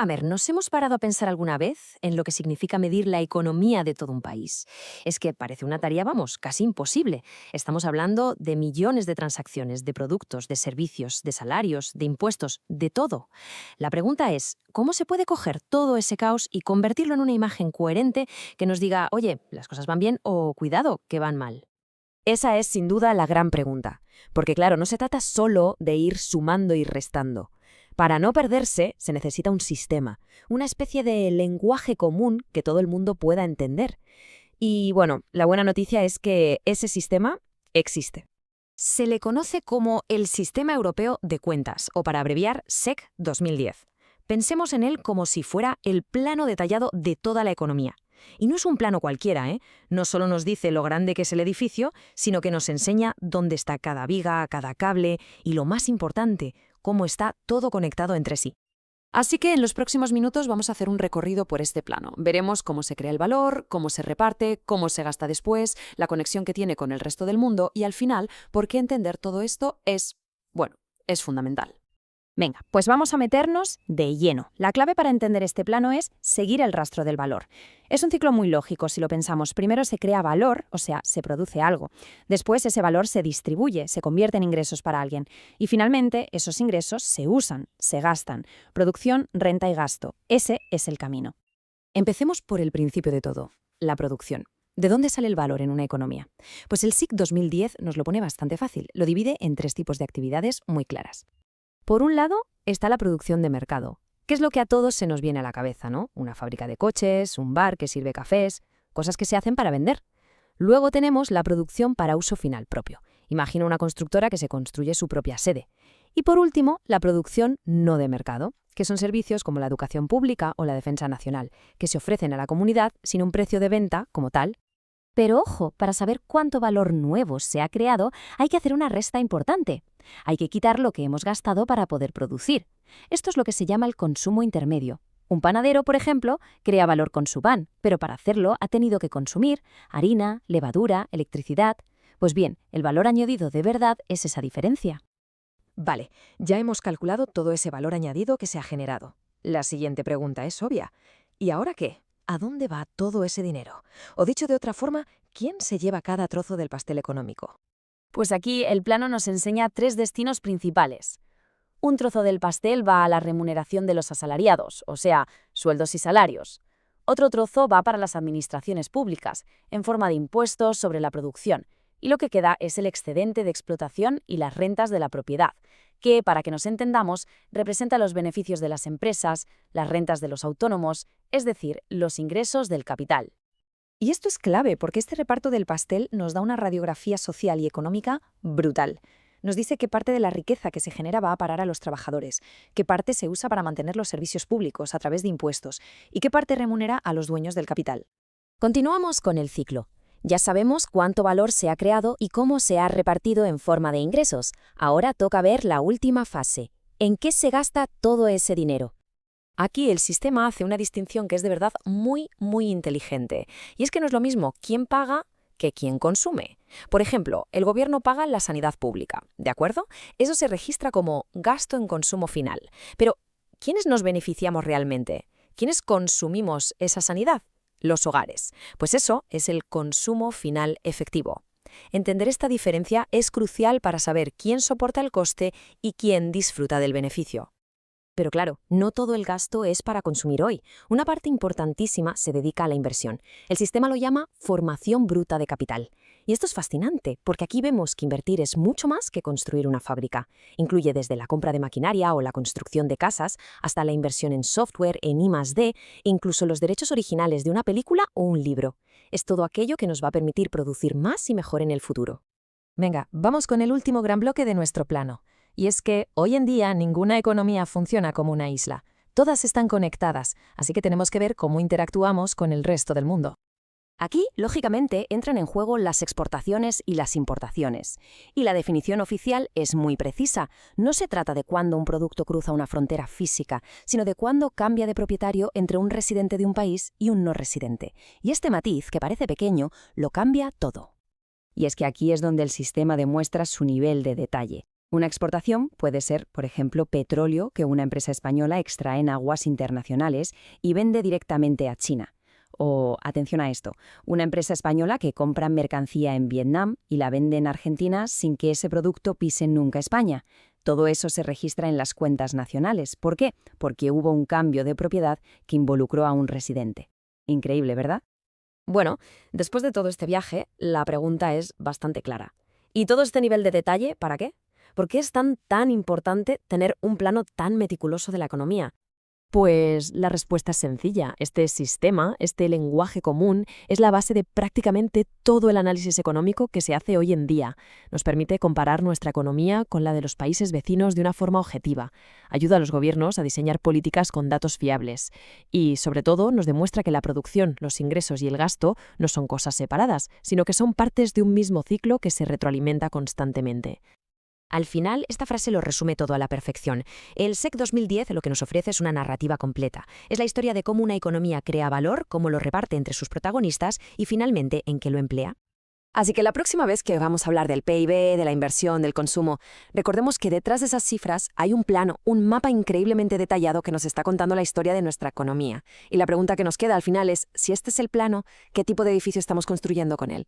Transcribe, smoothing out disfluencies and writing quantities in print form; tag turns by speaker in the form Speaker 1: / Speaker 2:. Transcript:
Speaker 1: A ver, ¿nos hemos parado a pensar alguna vez en lo que significa medir la economía de todo un país? Es que parece una tarea, vamos, casi imposible. Estamos hablando de millones de transacciones, de productos, de servicios, de salarios, de impuestos, de todo. La pregunta es, ¿cómo se puede coger todo ese caos y convertirlo en una imagen coherente que nos diga, oye, las cosas van bien o cuidado, que van mal?
Speaker 2: Esa es sin duda la gran pregunta, porque claro, no se trata solo de ir sumando y restando. Para no perderse se necesita un sistema, una especie de lenguaje común que todo el mundo pueda entender. Y bueno, la buena noticia es que ese sistema existe. Se le conoce como el Sistema Europeo de Cuentas, o para abreviar SEC 2010. Pensemos en él como si fuera el plano detallado de toda la economía. Y no es un plano cualquiera, ¿eh? No solo nos dice lo grande que es el edificio, sino que nos enseña dónde está cada viga, cada cable y, lo más importante, cómo está todo conectado entre sí.
Speaker 3: Así que en los próximos minutos vamos a hacer un recorrido por este plano. Veremos cómo se crea el valor, cómo se reparte, cómo se gasta después, la conexión que tiene con el resto del mundo y al final, por qué entender todo esto es fundamental.
Speaker 2: Venga, pues vamos a meternos de lleno. La clave para entender este plano es seguir el rastro del valor. Es un ciclo muy lógico si lo pensamos. Primero se crea valor, o sea, se produce algo. Después ese valor se distribuye, se convierte en ingresos para alguien. Y finalmente esos ingresos se usan, se gastan. Producción, renta y gasto. Ese es el camino. Empecemos por el principio de todo, la producción. ¿De dónde sale el valor en una economía? Pues el SIC 2010 nos lo pone bastante fácil. Lo divide en 3 tipos de actividades muy claras. Por un lado está la producción de mercado, que es lo que a todos se nos viene a la cabeza, ¿no? Una fábrica de coches, un bar que sirve cafés, cosas que se hacen para vender. Luego tenemos la producción para uso final propio. Imagina una constructora que se construye su propia sede. Y por último, la producción no de mercado, que son servicios como la educación pública o la defensa nacional, que se ofrecen a la comunidad sin un precio de venta como tal. Pero ojo, para saber cuánto valor nuevo se ha creado, hay que hacer una resta importante. Hay que quitar lo que hemos gastado para poder producir. Esto es lo que se llama el consumo intermedio. Un panadero, por ejemplo, crea valor con su pan, pero para hacerlo ha tenido que consumir harina, levadura, electricidad. Pues bien, el valor añadido de verdad es esa diferencia. Vale, ya hemos calculado todo ese valor añadido que se ha generado. La siguiente pregunta es obvia. ¿Y ahora qué? ¿A dónde va todo ese dinero? O dicho de otra forma, ¿quién se lleva cada trozo del pastel económico?
Speaker 3: Pues aquí el plano nos enseña 3 destinos principales. Un trozo del pastel va a la remuneración de los asalariados, o sea, sueldos y salarios. Otro trozo va para las administraciones públicas, en forma de impuestos sobre la producción, y lo que queda es el excedente de explotación y las rentas de la propiedad, que, para que nos entendamos, representa los beneficios de las empresas, las rentas de los autónomos, es decir, los ingresos del capital.
Speaker 2: Y esto es clave porque este reparto del pastel nos da una radiografía social y económica brutal. Nos dice qué parte de la riqueza que se genera va a parar a los trabajadores, qué parte se usa para mantener los servicios públicos a través de impuestos y qué parte remunera a los dueños del capital. Continuamos con el ciclo. Ya sabemos cuánto valor se ha creado y cómo se ha repartido en forma de ingresos. Ahora toca ver la última fase. ¿En qué se gasta todo ese dinero? Aquí el sistema hace una distinción que es de verdad muy, muy inteligente. Y es que no es lo mismo quién paga que quién consume. Por ejemplo, el gobierno paga la sanidad pública, ¿de acuerdo? Eso se registra como gasto en consumo final. Pero, ¿quiénes nos beneficiamos realmente? ¿Quiénes consumimos esa sanidad? Los hogares. Pues eso es el consumo final efectivo. Entender esta diferencia es crucial para saber quién soporta el coste y quién disfruta del beneficio. Pero claro, no todo el gasto es para consumir hoy. Una parte importantísima se dedica a la inversión. El sistema lo llama formación bruta de capital. Y esto es fascinante, porque aquí vemos que invertir es mucho más que construir una fábrica. Incluye desde la compra de maquinaria o la construcción de casas, hasta la inversión en software, en I+D, e incluso los derechos originales de una película o un libro. Es todo aquello que nos va a permitir producir más y mejor en el futuro. Venga, vamos con el último gran bloque de nuestro plano. Y es que hoy en día ninguna economía funciona como una isla. Todas están conectadas, así que tenemos que ver cómo interactuamos con el resto del mundo. Aquí, lógicamente, entran en juego las exportaciones y las importaciones. Y la definición oficial es muy precisa. No se trata de cuándo un producto cruza una frontera física, sino de cuándo cambia de propietario entre un residente de un país y un no residente. Y este matiz, que parece pequeño, lo cambia todo. Y es que aquí es donde el sistema demuestra su nivel de detalle. Una exportación puede ser, por ejemplo, petróleo que una empresa española extrae en aguas internacionales y vende directamente a China. O, atención a esto, una empresa española que compra mercancía en Vietnam y la vende en Argentina sin que ese producto pise nunca España. Todo eso se registra en las cuentas nacionales. ¿Por qué? Porque hubo un cambio de propiedad que involucró a un residente. Increíble, ¿verdad?
Speaker 1: Bueno, después de todo este viaje, la pregunta es bastante clara. ¿Y todo este nivel de detalle, para qué? ¿Por qué es tan importante tener un plano tan meticuloso de la economía? Pues la respuesta es sencilla. Este sistema, este lenguaje común, es la base de prácticamente todo el análisis económico que se hace hoy en día. Nos permite comparar nuestra economía con la de los países vecinos de una forma objetiva. Ayuda a los gobiernos a diseñar políticas con datos fiables. Y, sobre todo, nos demuestra que la producción, los ingresos y el gasto no son cosas separadas, sino que son partes de un mismo ciclo que se retroalimenta constantemente. Al final, esta frase lo resume todo a la perfección. El SEC 2010 lo que nos ofrece es una narrativa completa. Es la historia de cómo una economía crea valor, cómo lo reparte entre sus protagonistas y, finalmente, en qué lo emplea. Así que la próxima vez que vamos a hablar del PIB, de la inversión, del consumo, recordemos que detrás de esas cifras hay un plano, un mapa increíblemente detallado que nos está contando la historia de nuestra economía. Y la pregunta que nos queda al final es, si este es el plano, ¿qué tipo de edificio estamos construyendo con él?